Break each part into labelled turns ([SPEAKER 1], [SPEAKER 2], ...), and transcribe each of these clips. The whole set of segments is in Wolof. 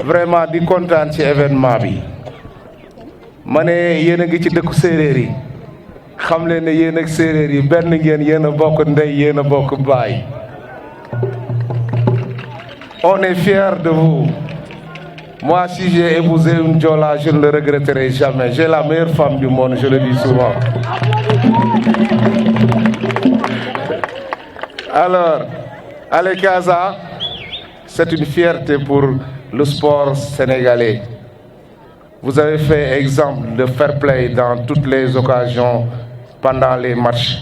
[SPEAKER 1] vraiment di kontaan ci événement bi ma ne yéen a ngi ci dëkku séeréer yi xam leen ne yéen ak séeréer yi benn ngeen yéen a bokk ndey yéen a bokk baay. On est fiers de vous. Moi, si j'ai épousé une Diola, je ne le regretterai jamais. J'ai la meilleure femme du monde, je le dis souvent. Alors, Ale Casa, c'est une fierté pour le sport sénégalais. Vous avez fait exemple de fair play dans toutes les occasions pendant les matchs.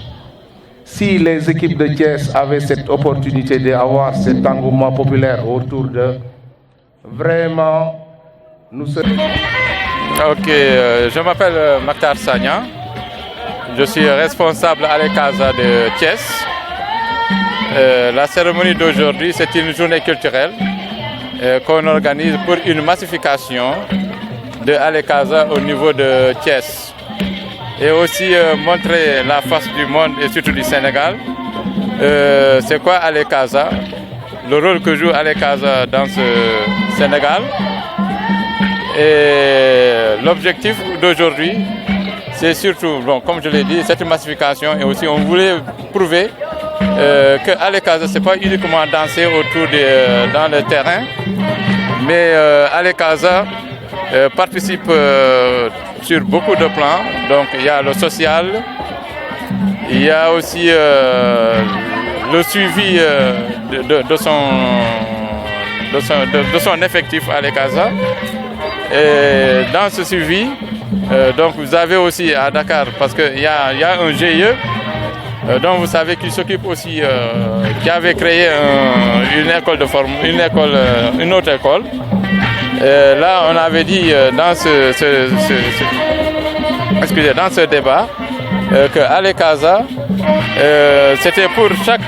[SPEAKER 1] Si les équipes de Thiès avaient cette opportunité d'avoir cet engouement populaire autour d'eux, vraiment, nous serions...
[SPEAKER 2] Ok, je m'appelle Maktar Sagna. Je suis responsable à l'Ecasa de Thiès. La cérémonie d'aujourd'hui, c'est une journée culturelle qu'on organise pour une massification de Alekaza au niveau de Thiès. Et aussi montrer la face du monde et surtout du Sénégal. C'est quoi Alekaza? Le rôle que joue Alekaza dans ce Sénégal. Et l'objectif d'aujourd'hui, c'est surtout, bon, comme je l'ai dit, cette massification. Et aussi, on voulait prouver que Alekaza, ce n'est pas uniquement danser autour dans le terrain, mais Alekaza participe sur beaucoup de plans. Donc il y a le social, il y a aussi le suivi de son effectif à l'Ecasa. Et dans ce suivi, donc vous avez aussi à Dakar, parce qu'il y a un GIE, dont vous savez qu'il s'occupe aussi, qui avait créé une autre école. Là, on avait dit dans dans ce débat que Alekaza, c'était pour chaque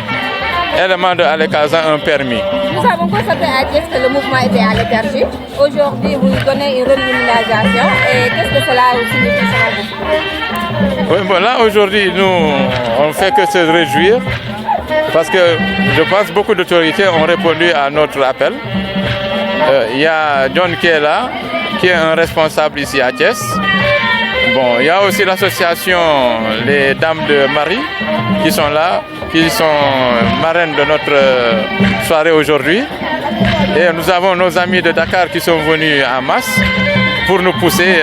[SPEAKER 2] élément de Alekaza un permis.
[SPEAKER 3] Nous avons constaté à Thiès que le mouvement était à l'énergie. Aujourd'hui, vous donnez une rémunération. Et qu'est-ce que cela signifie selon vous?
[SPEAKER 2] Oui, bon, là, aujourd'hui, nous, on ne fait que se réjouir parce que je pense que beaucoup d'autorités ont répondu à notre appel. Il y a John qui est là, qui est un responsable ici à Thiès. Bon, il y a aussi l'association Les Dames de Marie qui sont là, qui sont marraines de notre soirée aujourd'hui. Et nous avons nos amis de Dakar qui sont venus en masse pour nous pousser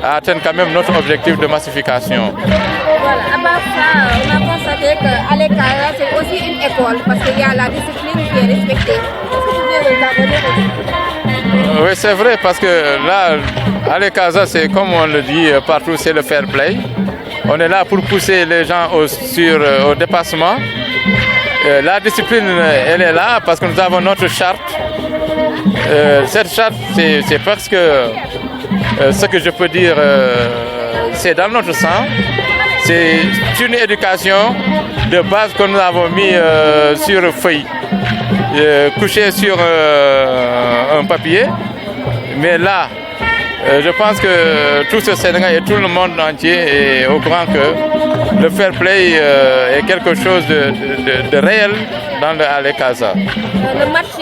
[SPEAKER 2] à atteindre quand même notre objectif de massification.
[SPEAKER 3] Voilà, à part ça, on a constaté qu'à l'Ecasa, c'est aussi une école parce qu'il y a la discipline qui est respectée.
[SPEAKER 2] Oui, c'est vrai, parce que là, à l'Ecasa, c'est comme on le dit partout, c'est le fair play. On est là pour pousser les gens au dépassement. La discipline, elle est là parce que nous avons notre charte. Cette charte, c'est parce que ce que je peux dire, c'est dans notre sang. C'est une éducation de base que nous avons mis sur feuille, couché sur un papier. Mais là, je pense que tout ce Sénégal et tout le monde entier est au courant que le fair play est quelque chose de réel dans le Alekaza.
[SPEAKER 3] Le match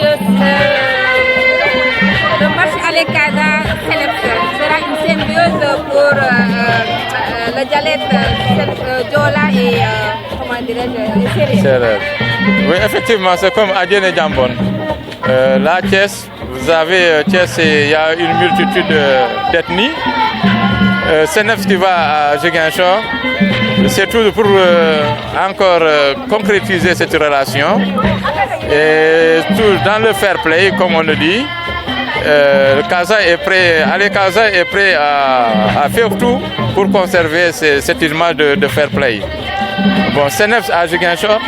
[SPEAKER 3] Alekaza sélection sera une symbiose pour le dialecte Diola et comment dirais-je, les Sérères.
[SPEAKER 2] Oui, effectivement, c'est comme Adien et Djambon. Là, Thiès, vous avez Thiès, il y a une multitude d'ethnies. Senef qui va à Ziguinchor, c'est tout pour encore concrétiser cette relation. Et tout dans le fair play, comme on le dit, Alekaza est prêt à faire tout pour conserver cette image de fair play. Bon, Senef à Ziguinchor,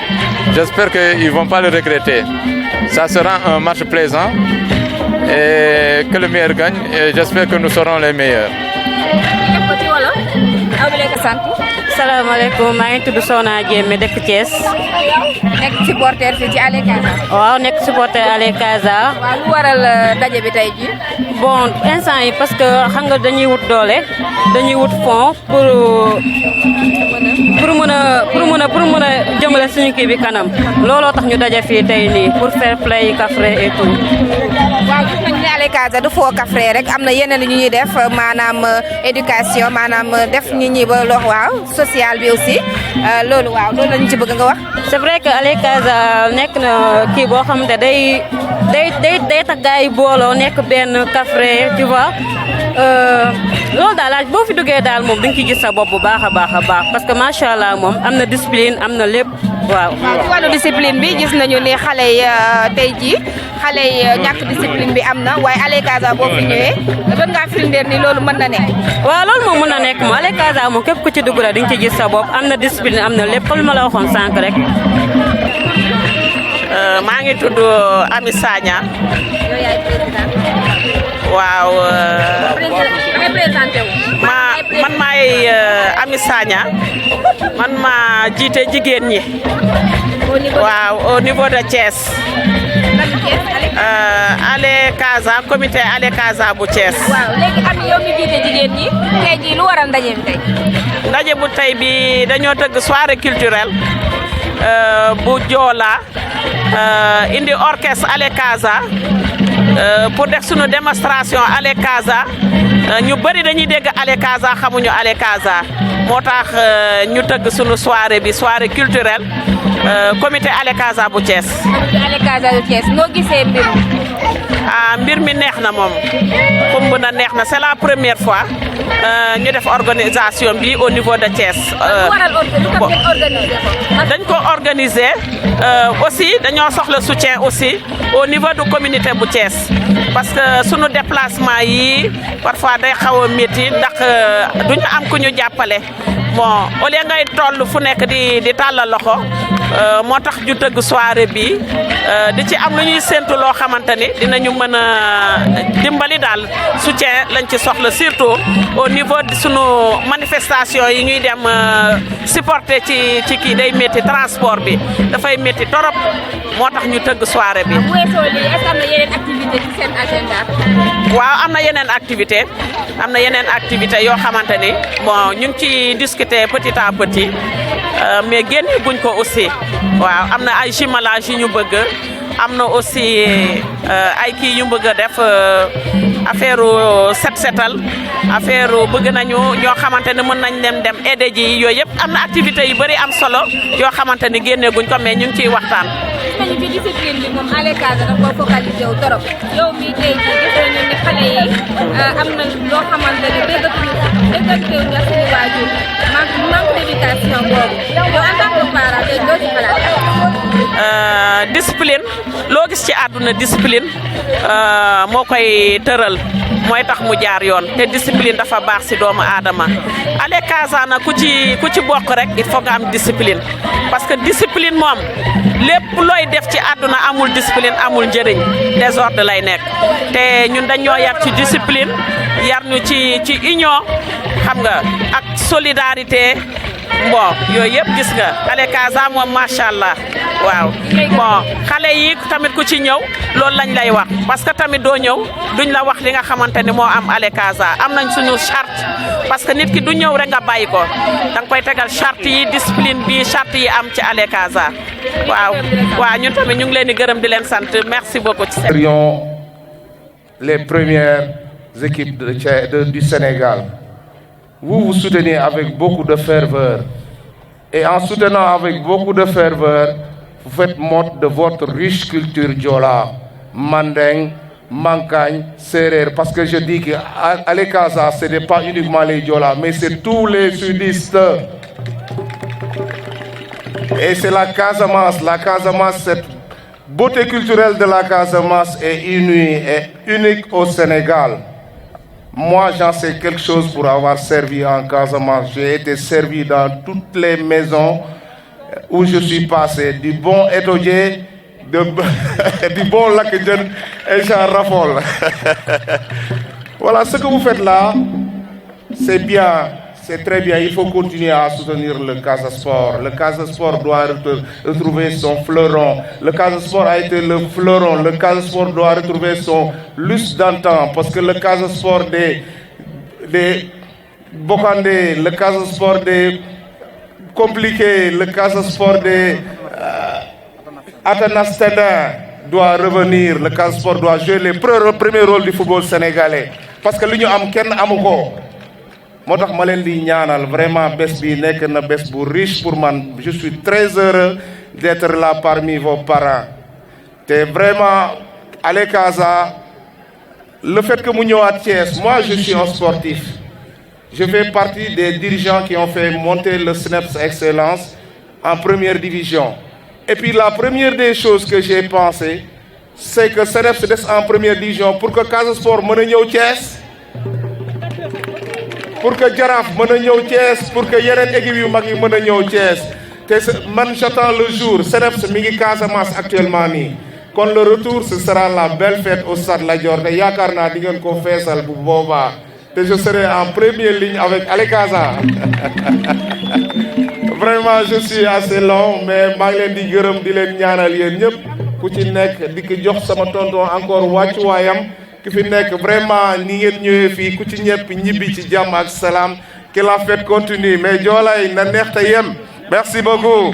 [SPEAKER 2] j'espère qu'ils ne vont pas le regretter. Ça sera un match plaisant et que le meilleur gagne. Et j'espère que nous serons les meilleurs.
[SPEAKER 4] salaamaaleykum maa ngi tudd Soxna Diémé dëkk Thiès.
[SPEAKER 3] nekk supporter fii ci Alekaza.
[SPEAKER 4] waaw nekk supporter Alekaza.
[SPEAKER 3] waaw lu waral daje bi tey jii.
[SPEAKER 4] bon instant yi parce que xam nga dañuy wut doole dañuy wut fond pour pour mën a jëmale suñu kii bi kanam looloo tax ñu daje fii tey nii pour fair play Kaffré et tout.
[SPEAKER 3] waaw gis nañu ne Ale Casa du foo Kaffré rek am na yeneen yu ñuy def maanaam éducation maanaam def nit ñi ba loo waaw social bi aussi loolu la ñu ci bëgg nga wax.
[SPEAKER 4] c'est vrai que Ale Casa nekk na kii boo xam ne day tax gars yi booloo nekk benn Kaffré tu vois loolu daal boo fi duggee daal moom da nga ciy gis sa bopp bu baax a baax parce que macha allah moom am na discipline am na lépp waaw.
[SPEAKER 3] ci wàllu discipline bi gis nañu ne xale yi tey jii xale yi ñàkk discipline bi am na waaye Ale Casa boo fi ñëwee doon ngaa firndeel ni loolu mën na nekk.
[SPEAKER 4] waaw loolu moom mën na nekk moom Ale Casa moom képp ku ci dugg rek di nga ci gis sa bopp am na discipline am na lépp comme ma la waxoon sànq rek.
[SPEAKER 5] maa ngi tudd Ami Sagna.
[SPEAKER 3] yow yaay président.
[SPEAKER 5] waaw. man maay Ami Sagna man maa jiite jigéen ñi. waaw au niveau de Thiès. Ale Casa comité Ale Casa bu Thiès.
[SPEAKER 3] waaw léegi Ami yow mi jiite jigéen ñi tey jii lu waral ndaje bi tey.
[SPEAKER 5] ndaje bu tey bi dañoo tëgg soirée culturelle bu Joola indi orchestre Ale Casa pour def sunu démonstration Ale Casa ñu bëri dañuy dégg Ale Casa xamuñu Ale Casa moo tax ñu tëgg sunu soirée bi soirée culturelle comité Ale Casa bu Thiès.
[SPEAKER 3] comité Ale Casa bu Thiès noo gisee mbir mi.
[SPEAKER 5] mbir mi neex na moom xumb na neex na c'est la première fois ñu def organisation bi au niveau de Thiès. dañ ko organiser aussi dañoo soxla soutien aussi au niveau du communauté bu Thiès parce que sunu déplacement yi parfois day xaw a métti ndax duñu am ku ñu jàppale bon au lieu ngay toll fu nekk di tàllal loxo moo tax ñu tëgg soirée bi di ci am lu ñuy séntu loo xamante ni dinañu mën a dimbali daal soutien lañ ci soxla surtout au niveau de sunu manifestation yi ñuy dem supporter ci kii day métti transport bi dafay métti torop moo tax ñu tëgg soirée bi.
[SPEAKER 3] bu weesoo lii est-ce que am na yeneen activité ci seen agenda.
[SPEAKER 5] waaw am na yeneen activité yoo xamante ni bon ñu ngi ci discuter petit à petit mais génn guñ ko aussi waaw am na ay jumelage yu ñu bëgg am na aussi ay kii yu bëgg a def affaire setal affaire bëgg nañu ñoo xamante ne mën nañ dem aider ji yooyu yëpp am na activité yu bëri am solo yoo xamante ni génne guñ ko mais ñu ngi ciy waxtaan.
[SPEAKER 3] gis nañu ci discipline bi moom Ale Casa dafa focalisé wu trop yow mii tey jii gis nañu ne xale yi am na loo xamante ne déggatuñu nga suñu waajur manque d'éducation boobu yow en tant que parent tey doo ci xalaat.
[SPEAKER 5] discipline loo gis ci àdduna discipline moo koy tëral mooy tax mu jaar yoon te discipline dafa baax si doomu aadama Ale Casa na ku ci bokk rek il faut nga am discipline parce que discipline moom lépp looy def ci àdduna amul discipline amul njëriñ désordre lay nekk te ñun dañoo yar ci discipline yar ñu ci union xam nga ak solidarité bon yooyu yëpp gis nga Ale Casa moom macha allah waaw bon xale yi tamit ku ci ñëw loolu lañ lay wax parce que tamit doo ñëw duñ la wax li nga xamante ni moo am Ale Casa am nañ suñu charte parce que nit ki du ñëw rek nga bàyyi ko da nga koy tegal charte yi discipline bi charte yi am ci Ale Casa waaw ñun tamit ñu ngi leen di gërëm di leen sant merci beaucoup.
[SPEAKER 1] Les premières équipes du Sénégal. Vous soutenez avec beaucoup de ferveur. Et en soutenant avec beaucoup de ferveur, vous faites montre de votre riche culture Diola, Mandeng, Mankagne, Serer. Parce que je dis qu'Ale Casa, ce n'est pas uniquement les Diola, mais c'est tous les sudistes. Et c'est la Casamance. La Casamance, cette beauté culturelle de la Casamance est unique au Sénégal. Moi, j'en sais quelque chose pour avoir servi en Casamance. J'ai été servi dans toutes les maisons où je suis passé, du bon étodier, du bon Lakidjen et Jean Raffol. Voilà, ce que vous faites là, c'est bien, c'est très bien. Il faut continuer à soutenir le Casa Sport. Le Casa Sport doit retrouver son fleuron. Le Casa Sport a été le fleuron. Le Casa Sport doit retrouver son lustre d'antan. Parce que le Casa Sport des Bokandé, le Casa Sport des compliqué, le Casa Sport de Atanas Tendin doit revenir. Le Casa Sport doit jouer le premier rôle du football sénégalais. Parce que l'Union am ken amuko. Motax ma len di ñaanal vraiment bés bi nek na bés bu riche pour man. Je suis très heureux d'être là parmi vos parents. Et vraiment, Allez Casa, le fait que nous à Thiès, moi je suis un sportif. Je fais partie des dirigeants qui ont fait monter le SNEPS Excellence en première division. Et puis la première des choses que j'ai pensé, c'est que SNEPS reste en première division pour que Casa Sport mène à Thiès, pour que Jaraaf mène à Thiès, pour que Yeren équipe magi mène à Thiès. Man j'attends le jour, SNEPS mi ngi Casamance actuellement nii. Kon le retour ce sera la belle fête au Stade Lat Dior te yaakaar naa di ngeen ko feesal bu boobaa te je serai en première ligne avec Allez Casa. Vraiment je suis assez long mais maa ngi leen di gërëm di leen ñaanal yéen ñëpp ku ci nekk di ko jox sama tonton encore wàccuwaayam ki fi nekk vraiment ni ngeen ñëwee fii ku ci ñëpp ñibbi ci jàmm ak salaam que la fête continue mais joolay na neex te yem merci beaucoup.